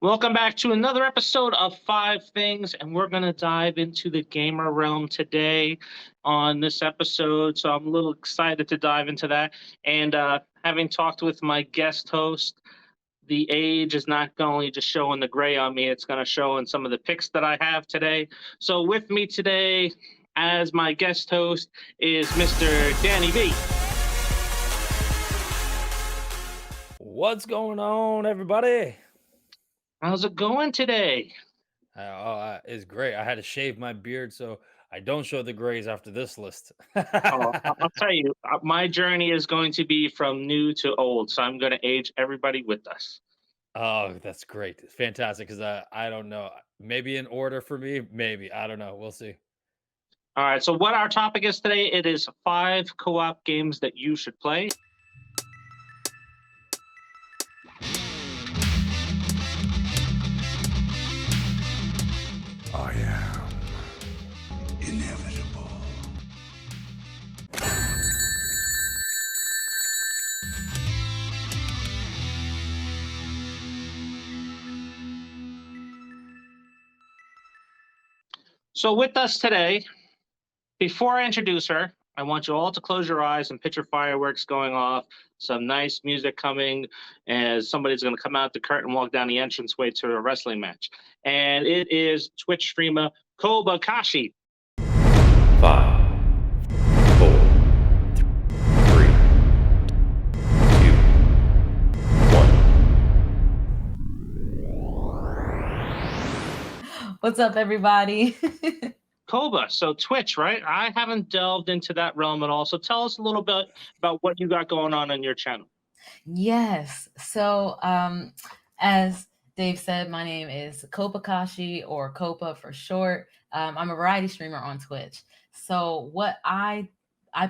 Welcome back to another episode of Five Things, and we're going to dive into the gamer realm today on this episode. So I'm a little excited to dive into that. And having talked with my guest host, the age is not only just showing the gray on me, it's going to show in some of the picks that I have today. So with me today, as my guest host, is Mr. Danny B. What's going on, everybody? How's it going today? It's great. I had to shave my beard so I don't show the grays after this list. Oh, I'll tell you, my journey is going to be from new to old, so I'm going to age everybody with us. Oh, that's great. Fantastic. Because I don't know. Maybe in order for me, maybe. I don't know. We'll see. All right, so what our topic is today, it is 5 co-op games that you should play. I am inevitable. So with us today, before I introduce her, I want you all to close your eyes and picture fireworks going off, some nice music coming as somebody's going to come out the curtain, walk down the entranceway to a wrestling match. And it is Twitch streamer Copacaxi. 5, 4, 3, 2, 1. What's up, everybody? Koba, so Twitch, right? I haven't delved into that realm at all. So tell us a little bit about what you got going on your channel. Yes. So, as Dave said, my name is Copacaxi, or Copa for short. I'm a variety streamer on Twitch. So what I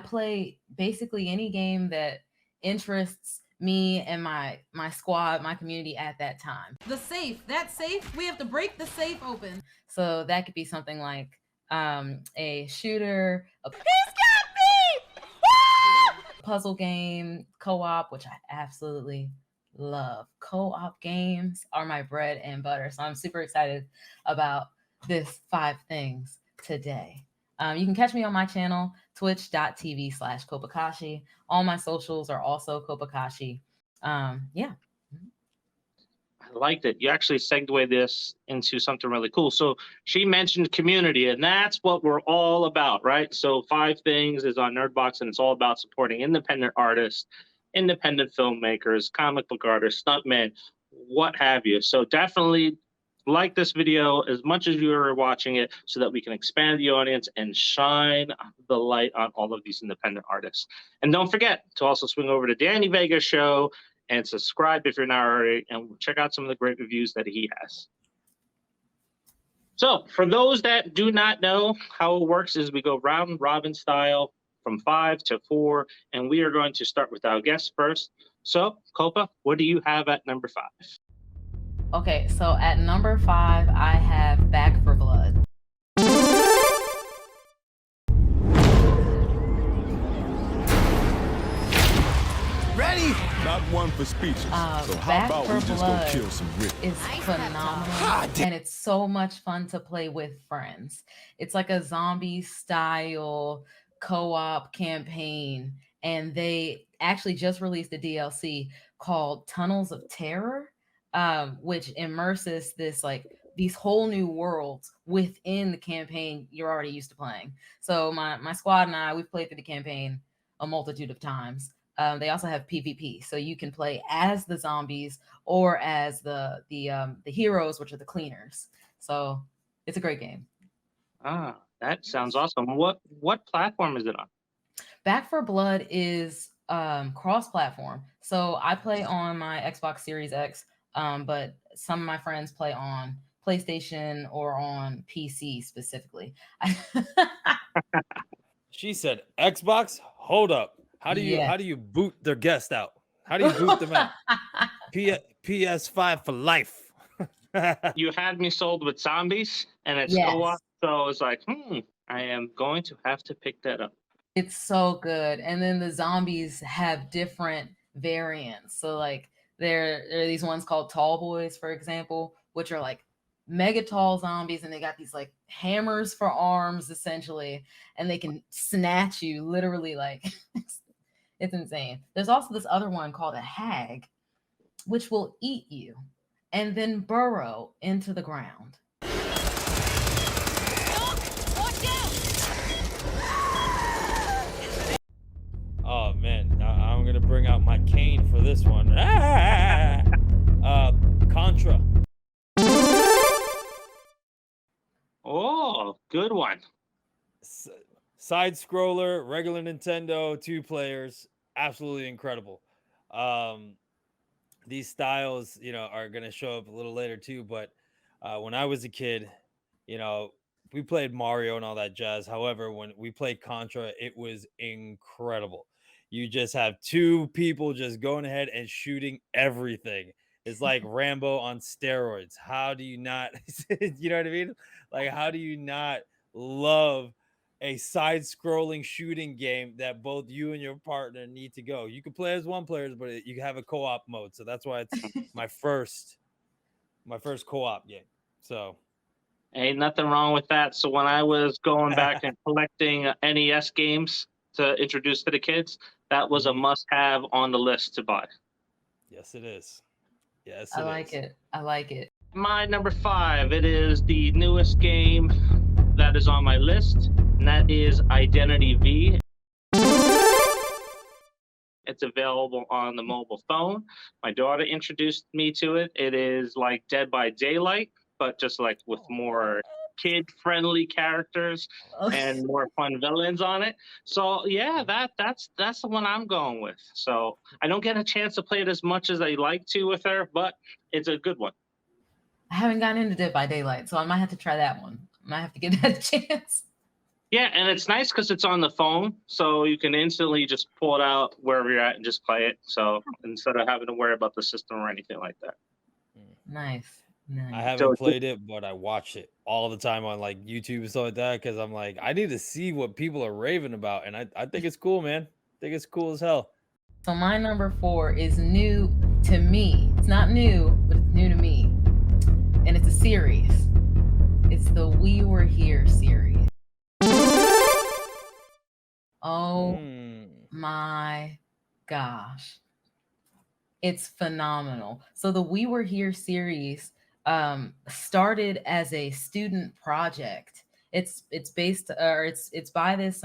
play basically any game that interests me and my squad, my community at that time. The safe, we have to break the safe open. So that could be something like a shooter, puzzle game, co-op, which I absolutely love. Co-op games are my bread and butter. So I'm super excited about this 5 things today. You can catch me on my channel, twitch.tv/Copacaxi. All my socials are also Copacaxi. Yeah. I liked it. You actually segued this into something really cool. So she mentioned community, and that's what we're all about, right? So 5 Things is on Nerdbox, and it's all about supporting independent artists, independent filmmakers, comic book artists, stuntmen, what have you. So definitely like this video as much as you are watching it so that we can expand the audience and shine the light on all of these independent artists. And don't forget to also swing over to Danny Vega's show and subscribe if you're not already, and check out some of the great reviews that he has. So for those that do not know, how it works is we go round robin style from 5 to 4, and we are going to start with our guests first. So Copa, what do you have at number 5? Okay, so at number 5, I have Back for Blood. Ready? Not one for speeches. So how Back about for we just go Blood kill some rip? is phenomenal, and it's so much fun to play with friends. It's like a zombie style co-op campaign, and they actually just released a DLC called Tunnels of Terror, which immerses these whole new worlds within the campaign you're already used to playing. So my squad and I, we've played through the campaign a multitude of times. They also have PvP, so you can play as the zombies or as the heroes, which are the cleaners. So it's a great game. Ah, that sounds awesome. What platform is it on? Back for Blood is cross-platform. So I play on my Xbox Series X, but some of my friends play on PlayStation or on PC specifically. She said Xbox. Hold up. How do you boot their guest out? How do you boot them out? PS5 for life. You had me sold with zombies, and it's Yes. co-op, so it's like, I am going to have to pick that up. It's so good. And then the zombies have different variants. So like there are these ones called tall boys, for example, which are like mega tall zombies, and they got these like hammers for arms essentially, and they can snatch you literally like it's insane. There's also this other one called a hag, which will eat you and then burrow into the ground. Oh man, now I'm gonna bring out my cane for this one. Contra. Oh, good one. Side scroller, regular Nintendo, 2 players, absolutely incredible. These styles, are gonna show up a little later too. But when I was a kid, you know, we played Mario and all that jazz. However, when we played Contra, it was incredible. You just have 2 people just going ahead and shooting everything. It's like Rambo on steroids. How do you not, you know what I mean? Like, how do you not love a side-scrolling shooting game that both you and your partner need to go? You can play as one player, but you have a co-op mode. So that's why it's my first co-op game. So Ain't nothing wrong with that. So when I was going back and collecting NES games to introduce to the kids, that was a must-have on the list to buy. Yes, it is. Yes, I like it. I like it. My number 5, it is the newest game that is on my list, and that is Identity V. It's available on the mobile phone. My daughter introduced me to it. It is like Dead by Daylight, but just like with more kid-friendly characters and more fun villains on it. So yeah, that's the one I'm going with. So I don't get a chance to play it as much as I like to with her, but it's a good one. I haven't gotten into Dead by Daylight, so I might have to try that one. I might have to give that a chance. Yeah, and it's nice because it's on the phone, so you can instantly just pull it out wherever you're at and just play it. So instead of having to worry about the system or anything like that. Nice. I haven't played it, but I watch it all the time on like YouTube and stuff like that because I'm like, I need to see what people are raving about, and I think it's cool, man. I think it's cool as hell. So my number 4 is new to me. It's not new, but it's new to me, and it's a series. It's the We Were Here series. Oh my gosh. It's phenomenal. So the We Were Here series started as a student project. It's based or it's by this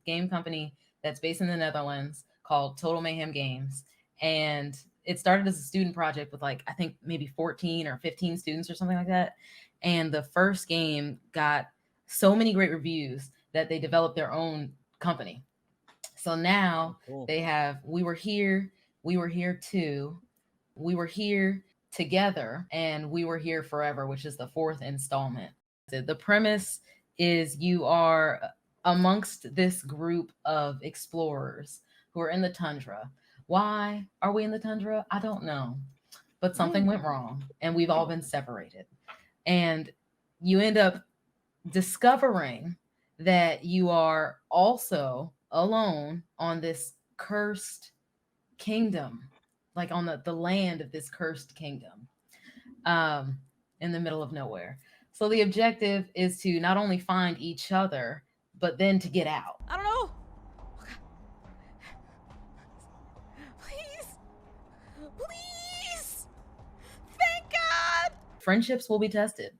game company that's based in the Netherlands called Total Mayhem Games, and it started as a student project with like I think maybe 14 or 15 students or something like that. And the first game got so many great reviews that they developed their own company. So now they have We Were Here, We Were Here Too, We Were Here Together, and We Were Here Forever, which is the 4th installment. The premise is you are amongst this group of explorers who are in the tundra. Why are we in the tundra? I don't know. But something went wrong, and we've all been separated. And you end up discovering that you are also alone on this cursed kingdom, like on the land of this cursed kingdom, in the middle of nowhere. So the objective is to not only find each other, but then to get out. I don't know. Please. Please. Thank God. Friendships will be tested.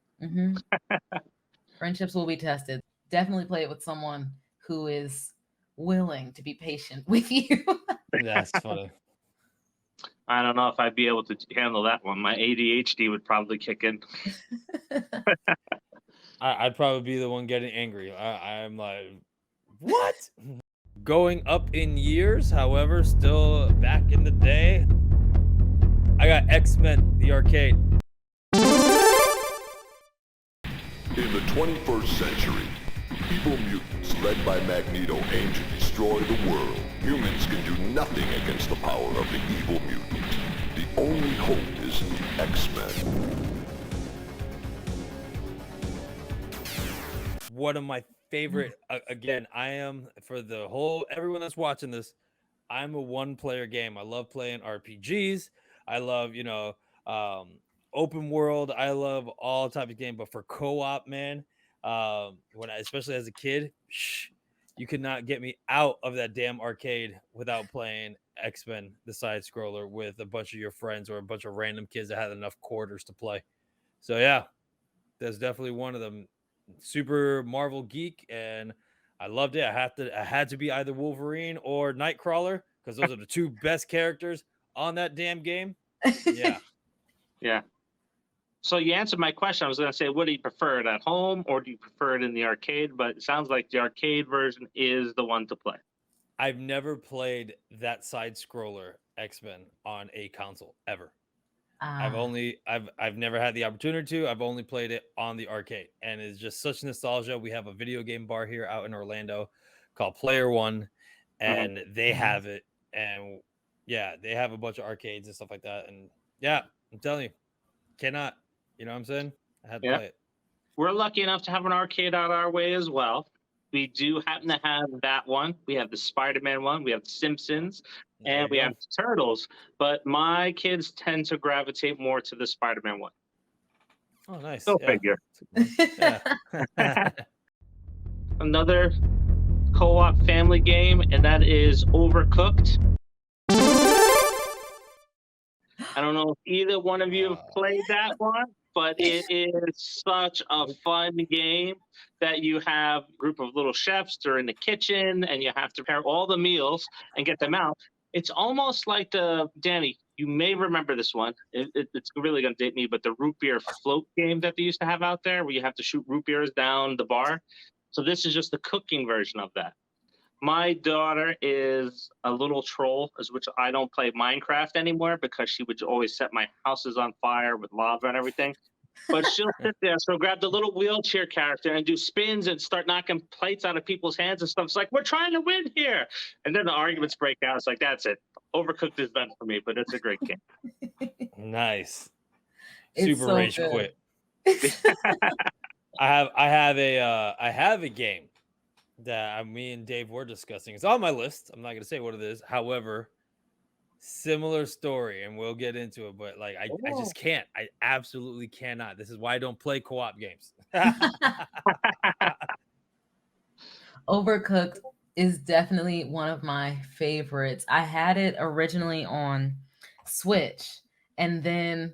Friendships will be tested. Definitely play it with someone who is willing to be patient with you. That's funny. I don't know if I'd be able to handle that one. My ADHD would probably kick in. I'd probably be the one getting angry. I'm like, what? Going up in years, however, still back in the day, I got X-Men, the arcade. In the 21st century, evil mutants led by Magneto aim to destroy the world. Humans can do nothing against the power of the evil mutant. The only hope is the X-Men. One of my favorite, again, I am, for the whole, everyone that's watching this, I'm a one-player game. I love playing RPGs. I love, open world, I love all type of game, but for co-op, man, especially as a kid, you could not get me out of that damn arcade without playing X-Men, the side scroller, with a bunch of your friends or a bunch of random kids that had enough quarters to play. So yeah, that's definitely one of them. Super Marvel geek, and I loved it. I had to be either Wolverine or Nightcrawler because those are the two best characters on that damn game. Yeah. Yeah. So you answered my question. I was going to say, what do you prefer it at home or do you prefer it in the arcade? But it sounds like the arcade version is the one to play. I've never played that side scroller X-Men on a console ever. I've never had the opportunity to. I've only played it on the arcade, and it's just such nostalgia. We have a video game bar here out in Orlando called Player One, and they have it, and yeah, they have a bunch of arcades and stuff like that. And yeah, I'm telling you, cannot. You know what I'm saying? I had to play it. We're lucky enough to have an arcade out our way as well. We do happen to have that one. We have the Spider-Man one. We have the Simpsons, and we have the Turtles. But my kids tend to gravitate more to the Spider-Man one. Oh, nice. Go figure. Another co-op family game, and that is Overcooked. I don't know if either one of you have played that one, but it is such a fun game that you have a group of little chefs. They're in the kitchen, and you have to prepare all the meals and get them out. It's almost like Danny, you may remember this one. It's really going to date me, but the root beer float game that they used to have out there where you have to shoot root beers down the bar. So this is just the cooking version of that. My daughter is a little troll, as which I don't play Minecraft anymore because she would always set my houses on fire with lava and everything. But she'll sit there, so grab the little wheelchair character and do spins and start knocking plates out of people's hands and stuff. It's like, we're trying to win here. And then the arguments break out. It's like, that's it. Overcooked is done for me, but it's a great game. Nice. It's Super so rage good. quit. I have a game that me and Dave were discussing. It's on my list. I'm not going to say what it is. However, similar story, and we'll get into it. But like, I just can't. I absolutely cannot. This is why I don't play co-op games. Overcooked is definitely one of my favorites. I had it originally on Switch, and then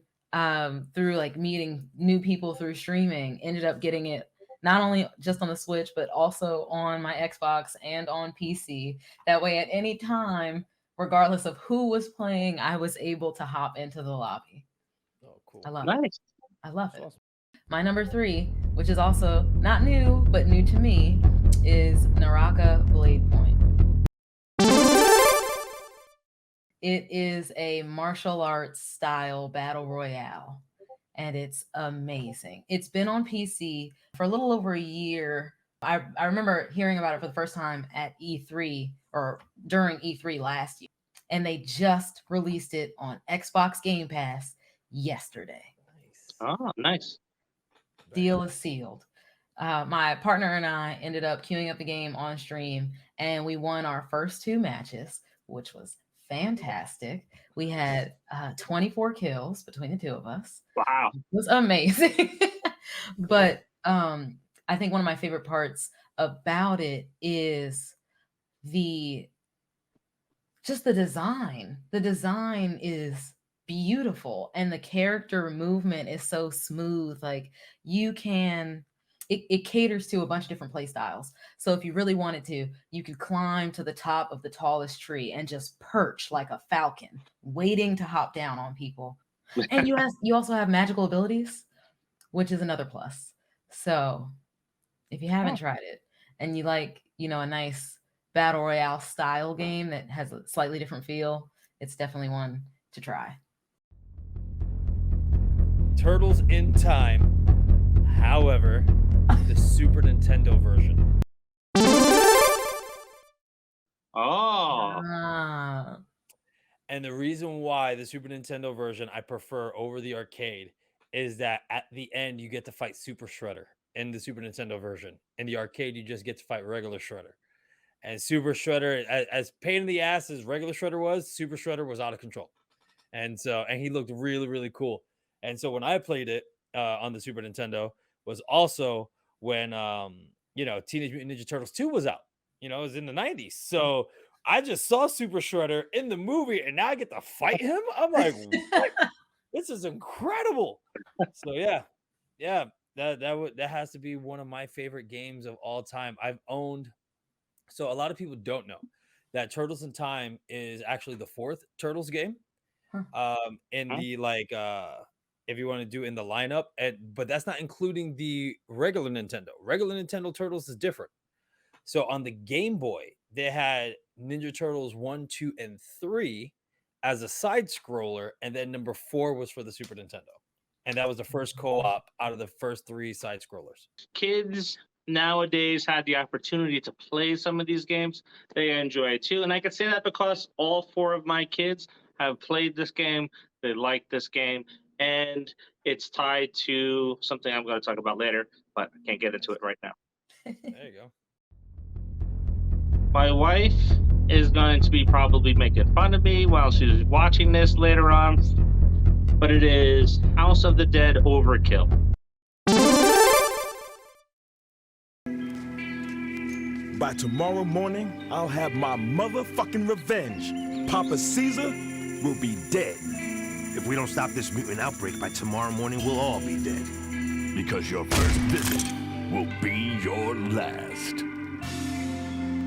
through like meeting new people through streaming, ended up getting it not only just on the Switch, but also on my Xbox and on PC. That way, at any time, regardless of who was playing, I was able to hop into the lobby. Oh, cool. I love Nice. it. I love it. Awesome. My number 3, which is also not new, but new to me, is Naraka Blade Point. It is a martial arts style battle royale, and it's amazing. It's been on PC for a little over a year. I remember hearing about it for the first time at E3 or during E3 last year, and they just released it on Xbox Game Pass yesterday. Oh, nice. Deal is sealed. My partner and I ended up queuing up the game on stream, and we won our first 2 matches, which was fantastic. We had 24 kills between the 2 of us. Wow. It was amazing. But I think one of my favorite parts about it is just the design. The design is beautiful, and the character movement is so smooth. Like it caters to a bunch of different play styles. So if you really wanted to, you could climb to the top of the tallest tree and just perch like a falcon, waiting to hop down on people. And you also have magical abilities, which is another plus. So if you haven't tried it and you like, a nice battle royale style game that has a slightly different feel, it's definitely one to try. Turtles in Time. However, the Super Nintendo version. Oh. And the reason why the Super Nintendo version I prefer over the arcade is that at the end you get to fight Super Shredder in the Super Nintendo version. In the arcade, you just get to fight regular Shredder. And Super Shredder, as pain in the ass as regular Shredder was, Super Shredder was out of control. And he looked really, really cool. And so when I played it on the Super Nintendo was also when Teenage Mutant Ninja Turtles 2 was out. It was in the 90s. So I just saw Super Shredder in the movie and now I get to fight him. I'm like, what? This is incredible. So yeah, that has to be one of my favorite games of all time. I've owned. So a lot of people don't know that Turtles in Time is actually the fourth Turtles game. In the if you want to do in the lineup, but that's not including the regular Nintendo. Regular Nintendo Turtles is different. So on the Game Boy, they had Ninja Turtles 1, 2, and 3 as a side scroller, and then number 4 was for the Super Nintendo. And that was the first co-op out of the first 3 side scrollers. Kids nowadays had the opportunity to play some of these games. They enjoy it too. And I can say that because all 4 of my kids have played this game. They like this game. And it's tied to something I'm going to talk about later, but I can't get into it right now. There you go. My wife is going to be probably making fun of me while she's watching this later on, but it is House of the Dead Overkill. By tomorrow morning, I'll have my motherfucking revenge. Papa Caesar will be dead. If we don't stop this mutant outbreak by tomorrow morning, we'll all be dead. Because your first visit will be your last.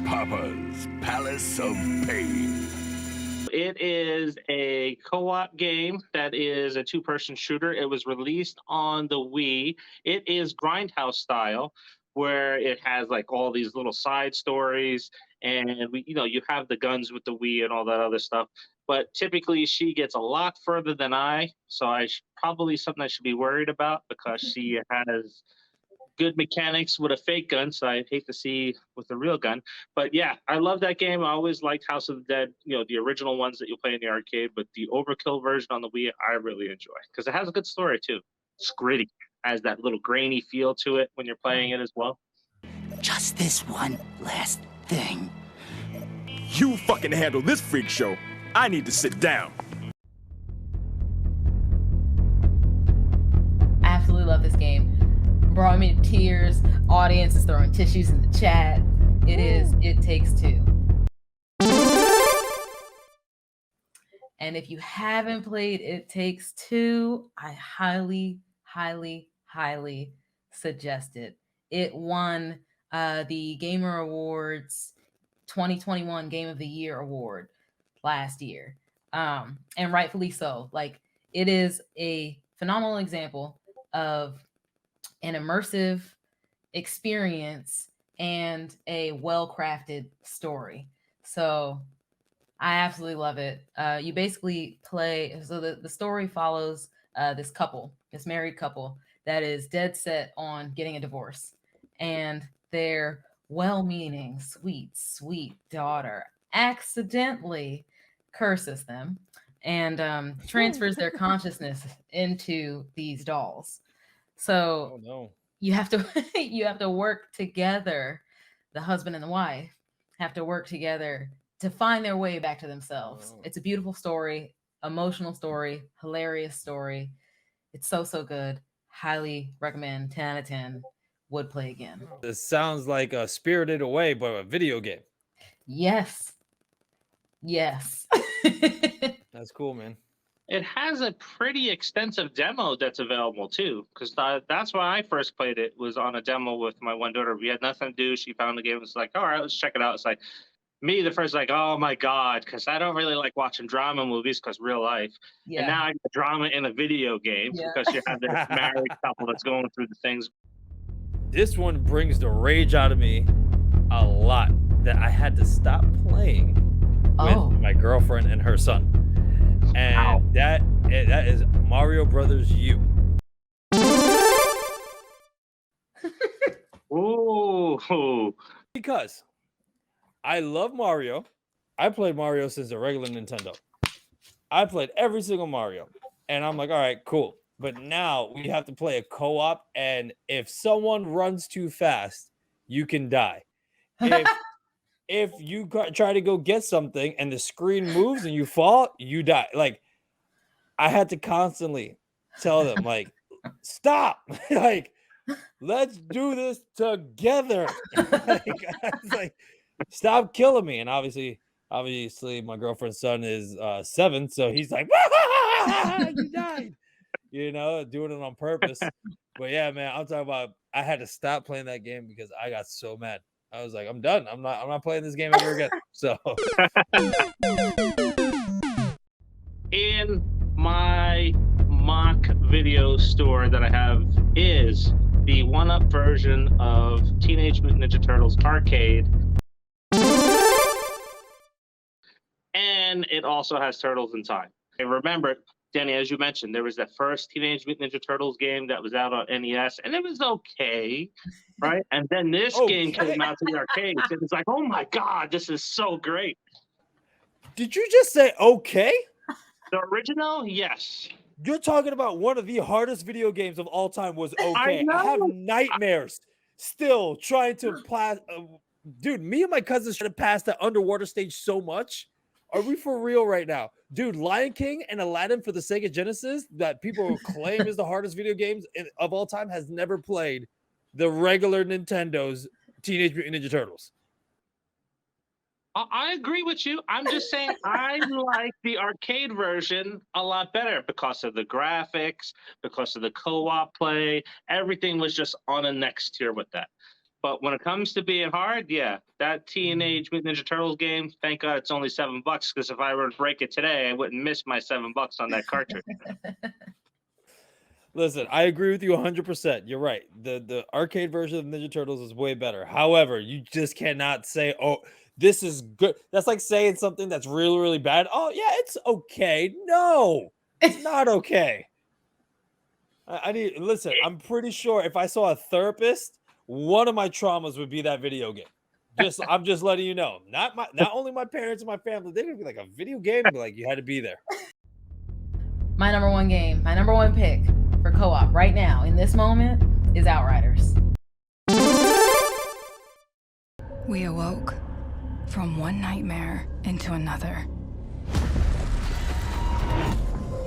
Papa's Palace of Pain. It is a co-op game that is a 2-person shooter. It was released on the Wii. It is Grindhouse style, where it has like all these little side stories, and you have the guns with the Wii and all that other stuff. But typically, she gets a lot further than I, so probably something I should be worried about because she has good mechanics with a fake gun, so I hate to see with a real gun. But yeah, I love that game. I always liked House of the Dead, the original ones that you'll play in the arcade, but the Overkill version on the Wii, I really enjoy because it has a good story too. It's gritty, has that little grainy feel to it when you're playing it as well. Just this one last thing. You fucking handle this freak show. I need to sit down. I absolutely love this game. Brought me to tears. Audience is throwing tissues in the chat. It Takes Two. And if you haven't played It Takes Two, I highly, highly, highly suggest it. It won the Gamer Awards 2021 Game of the Year award last year. And rightfully so. Like, it is a phenomenal example of an immersive experience and a well-crafted story. So I absolutely love it. You basically play, so the story follows this married couple that is dead set on getting a divorce. And their well-meaning, sweet daughter accidentally curses them and transfers their consciousness into these dolls. So you have to work together. The husband and the wife have to work together to find their way back to themselves. It's a beautiful story, emotional story, hilarious story. It's so good. Highly recommend. 10 out of 10. Would play again. This sounds like a Spirited Away, but a video game. Yes. That's cool, man. It has a pretty extensive demo that's available too, because that's why I first played it, was on a demo with my one daughter. We had nothing to do. She found the game. It's like, all right, let's check it out. It's like, me, the first, like, oh my God, because I don't really like watching drama movies because real life. Yeah. And now I get drama in a video game because you have this married couple that's going through the things. This one brings the rage out of me a lot that I had to stop playing with my girlfriend and her son. And that is Mario Brothers U. Ooh. Because I love Mario. I played Mario since the regular Nintendo. I played every single Mario. And I'm like, all right, cool. But now we have to play a co-op. And if someone runs too fast, you can die. If you try to go get something and the screen moves and you fall, you die. Like, I had to constantly tell them like, stop, like, let's do this together. Like, I was like, stop killing me. And obviously, my girlfriend's son is 7, so he's like, you died, doing it on purpose. But yeah, man, I'm talking about. I had to stop playing that game because I got so mad. I was like, I'm done. I'm not playing this game ever again. So in my mock video store that I have is the 1-up version of Teenage Mutant Ninja Turtles Arcade. And it also has Turtles in Time. And remember, Danny, as you mentioned, there was that first Teenage Mutant Ninja Turtles game that was out on NES, and it was okay, right? And then this game came out to the arcades, and it's like, oh my God, this is so great. Did you just say okay? The original, yes. You're talking about one of the hardest video games of all time was okay. I I have nightmares still trying to play. Dude, me and my cousins try to pass that underwater stage so much. Are we for real right now? Dude, Lion King and Aladdin for the Sega Genesis that people claim is the hardest video games of all time has never played the regular Nintendo's Teenage Mutant Ninja Turtles. I agree with you. I'm just saying I like the arcade version a lot better because of the graphics, because of the co-op play. Everything was just on a next tier with that. But when it comes to being hard, yeah, that Teenage Mutant Ninja Turtles game, thank God it's only $7, because if I were to break it today, I wouldn't miss my $7 on that cartridge. Listen, I agree with you 100%. You're right. The arcade version of Ninja Turtles is way better. However, you just cannot say, oh, this is good. That's like saying something that's really, really bad. Oh, yeah, it's okay. No, it's not okay. Listen, I'm pretty sure if I saw a therapist, one of my traumas would be that video game. I'm just letting you know. Not only my parents and my family, they're gonna be like a video game, like you had to be there. My number one game, my number one pick for co-op right now in this moment is Outriders. We awoke from one nightmare into another.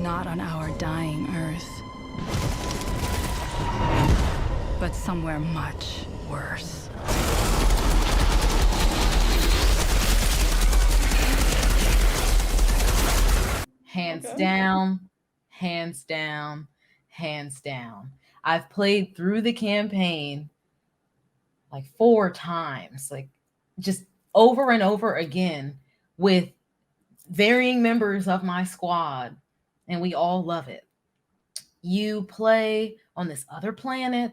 Not on our dying Earth, but somewhere much worse. Hands down, hands down, hands down. I've played through the campaign like 4 times, like just over and over again with varying members of my squad, and we all love it. You play on this other planet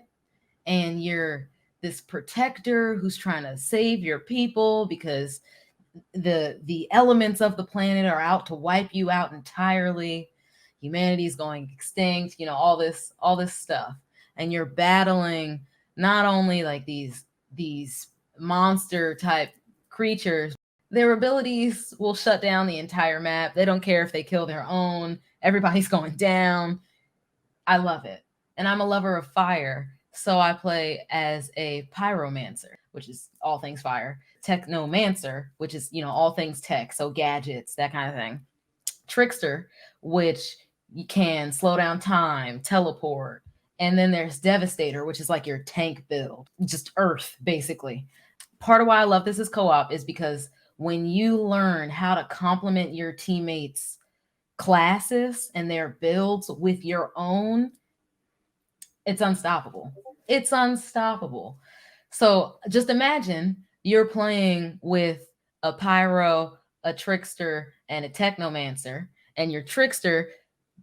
and you're this protector who's trying to save your people because the elements of the planet are out to wipe you out entirely. Humanity's going extinct, all this stuff. And you're battling not only like these monster type creatures, their abilities will shut down the entire map. They don't care if they kill their own. Everybody's going down. I love it. And I'm a lover of fire. So I play as a pyromancer, which is all things fire. Technomancer, which is, all things tech. So gadgets, that kind of thing. Trickster, which you can slow down time, teleport. And then there's Devastator, which is like your tank build, just Earth, basically. Part of why I love this as co-op is because when you learn how to complement your teammates' classes and their builds with your own, it's unstoppable. It's unstoppable. So just imagine you're playing with a pyro, a trickster, and a technomancer, and your trickster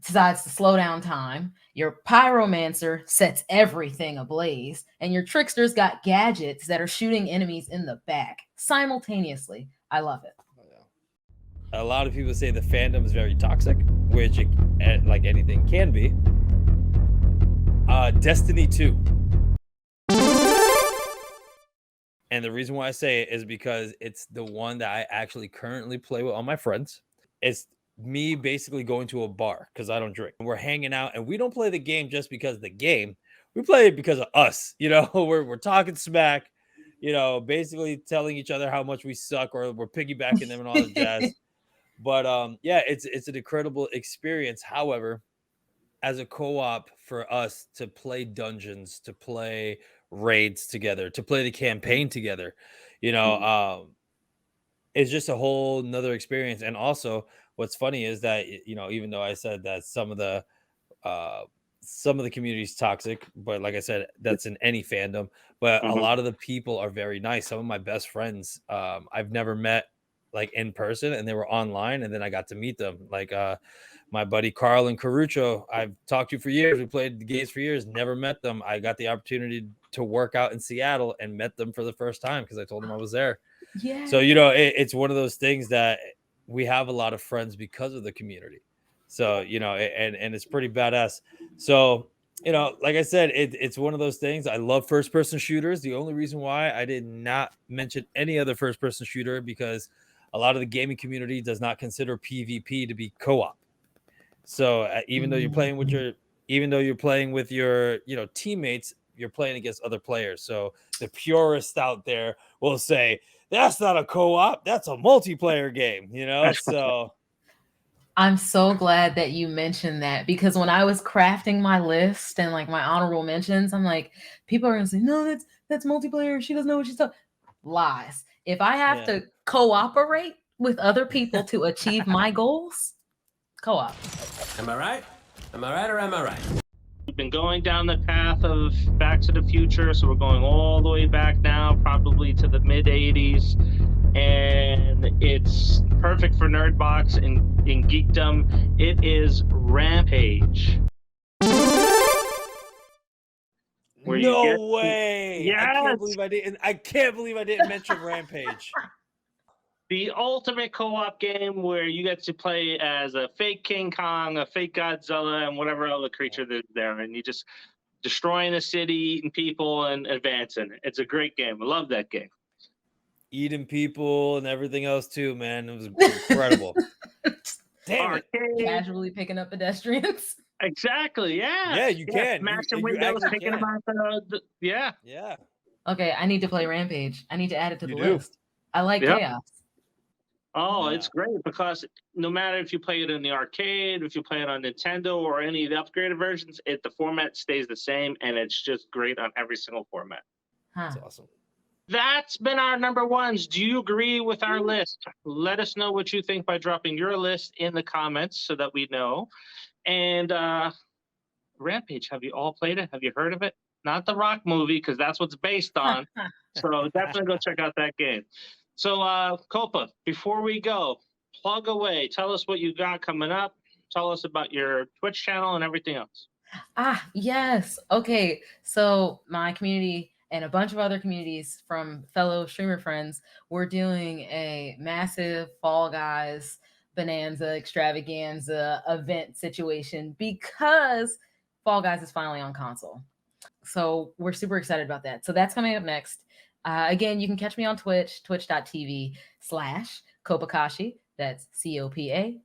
decides to slow down time. Your pyromancer sets everything ablaze, and your trickster's got gadgets that are shooting enemies in the back simultaneously. I love it. A lot of people say the fandom is very toxic, which like anything can be. Destiny 2. And the reason why I say it is because it's the one that I actually currently play with all my friends. It's me basically going to a bar because I don't drink. We're hanging out and we don't play the game just because of the game. We play it because of us. We're talking smack, basically telling each other how much we suck, or we're piggybacking them and all the jazz. But yeah, it's an incredible experience. However, as a co-op for us to play dungeons, to play raids together, to play the campaign together, you know, it's just a whole nother experience. And also what's funny is that you know, even though I said that uh some of the community is toxic, but like I said, that's in any fandom, but a Mhm. lot of the people are very nice. Some of my best friends, I've never met like in person, and they were online, and then I got to meet them. Like my buddy Carl and Carucho, I've talked to for years. We played the games for years, never met them. I got the opportunity to work out in Seattle and met them for the first time because I told them I was there. So, Yeah. you know, it's one of those things that we have a lot of friends because of the community. So, you know, and it's pretty badass. So, you know, like I said, it's one of those things. I love first person shooters. The only reason why I did not mention any other first person shooter because a lot of the gaming community does not consider PvP to be co-op. So even though you're playing with Mhm. your, even though you're playing with your, you know, teammates, you're playing against other players. So the purists out there will say that's not a co-op, that's a multiplayer game. You know, so I'm so glad that you mentioned that because when I was crafting my list and like my honorable mentions, I'm like, people are gonna say, no, that's multiplayer. She doesn't know what she's talking. Lies. If I have yeah. to cooperate with other people to achieve my goals, co-op. Am I right? Am I right or am I right? We've been going down the path of Back to the Future, so we're going all the way back now, probably to the mid 80s. And it's perfect for Nerdbox in geekdom. It is Rampage. Where you get No way. yes, I can't believe I didn't mention Rampage. the ultimate co-op game where you get to play as a fake King Kong, a fake Godzilla, and whatever other creature that's there, and you just destroying the city, eating people, and advancing. It's a great game. I love that game. Eating people and everything else too, man. It was incredible. Damn it. Arcade. Casually picking up pedestrians. Exactly. Yeah. Yeah, you Yeah. can. Smashing You windows, actually picking them can. out yeah. Yeah. Okay, I need to play Rampage. I need to add it to You the do. list. I like Yep. chaos. Oh, Yeah. it's great because no matter if you play it in the arcade, if you play it on Nintendo or any of the upgraded versions, the format stays the same and it's just great on every single format. Huh. That's awesome. That's been our number ones. Do you agree with our list? Let us know what you think by dropping your list in the comments so that we know. And Rampage, have you all played it? Have you heard of it? Not the Rock movie, because that's what's based on. So definitely go check out that game. So, Copa, before we go, plug away. Tell us what you got coming up. Tell us about your Twitch channel and everything else. Yes. Okay. So my community and a bunch of other communities from fellow streamer friends, we're doing a massive Fall Guys bonanza extravaganza event situation because Fall Guys is finally on console. So we're super excited about that. So that's coming up next. Again, you can catch me on Twitch, twitch.tv/Copacaxi. That's Copacaxi,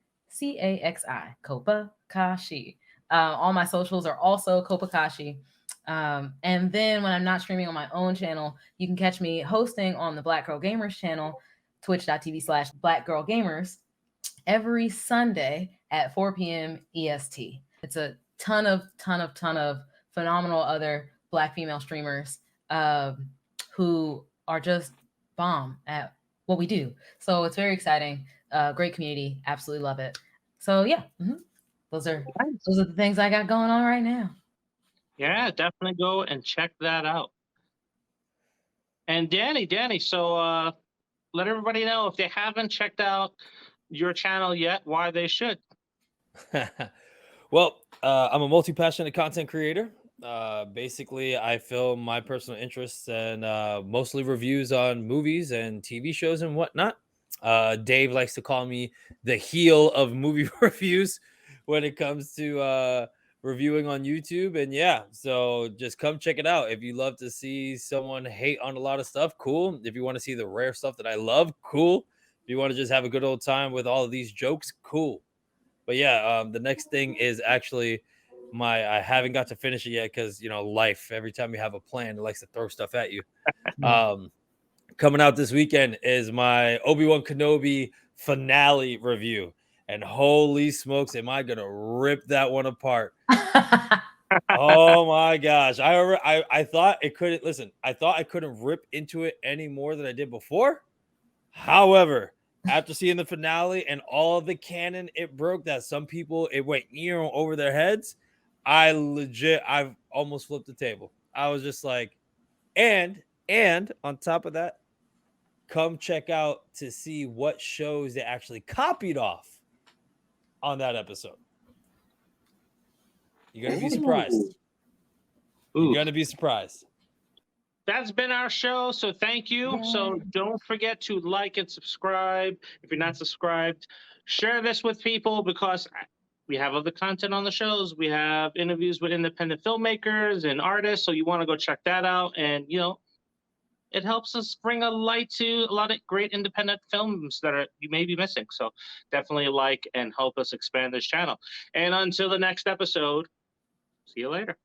Copacaxi. All my socials are also Copacaxi. And then when I'm not streaming on my own channel, you can catch me hosting on the Black Girl Gamers channel, twitch.tv/Black Girl Gamers, every Sunday at 4 p.m. EST. It's a ton of phenomenal other Black female streamers who are just bomb at what we do. So it's very exciting. Great community. Absolutely love it. So yeah, those are the things I got going on right now. Yeah, definitely go and check that out. And Danny, so let everybody know if they haven't checked out your channel yet, why they should. Well, I'm a multi-passionate content creator. Basically, I film my personal interests and mostly reviews on movies and TV shows and whatnot. Dave likes to call me the heel of movie reviews when it comes to reviewing on YouTube. And yeah, so just come check it out. If you love to see someone hate on a lot of stuff, cool. If you want to see the rare stuff that I love, cool. If you want to just have a good old time with all of these jokes, cool. But yeah, the next thing is actually I haven't got to finish it yet because you know life. Every time you have a plan, it likes to throw stuff at you. Coming out this weekend is my Obi-Wan Kenobi finale review. and holy smokes, am I gonna rip that one apart? Oh my gosh. I thought it couldn't listen, I thought I couldn't rip into it any more than I did before. However, after seeing the finale and all of the canon it broke that some people it went over their heads, I've almost flipped the table. I was just like, and on top of that, come check out to see what shows they actually copied off on that episode. You're gonna be surprised. You're gonna be surprised. That's been our show. So thank you. So don't forget to like and subscribe. If you're not subscribed, share this with people because we have other content on the shows. We have interviews with independent filmmakers and artists. So you want to go check that out. And, you know, it helps us bring a light to a lot of great independent films that you may be missing. So definitely like and help us expand this channel. And until the next episode, see you later.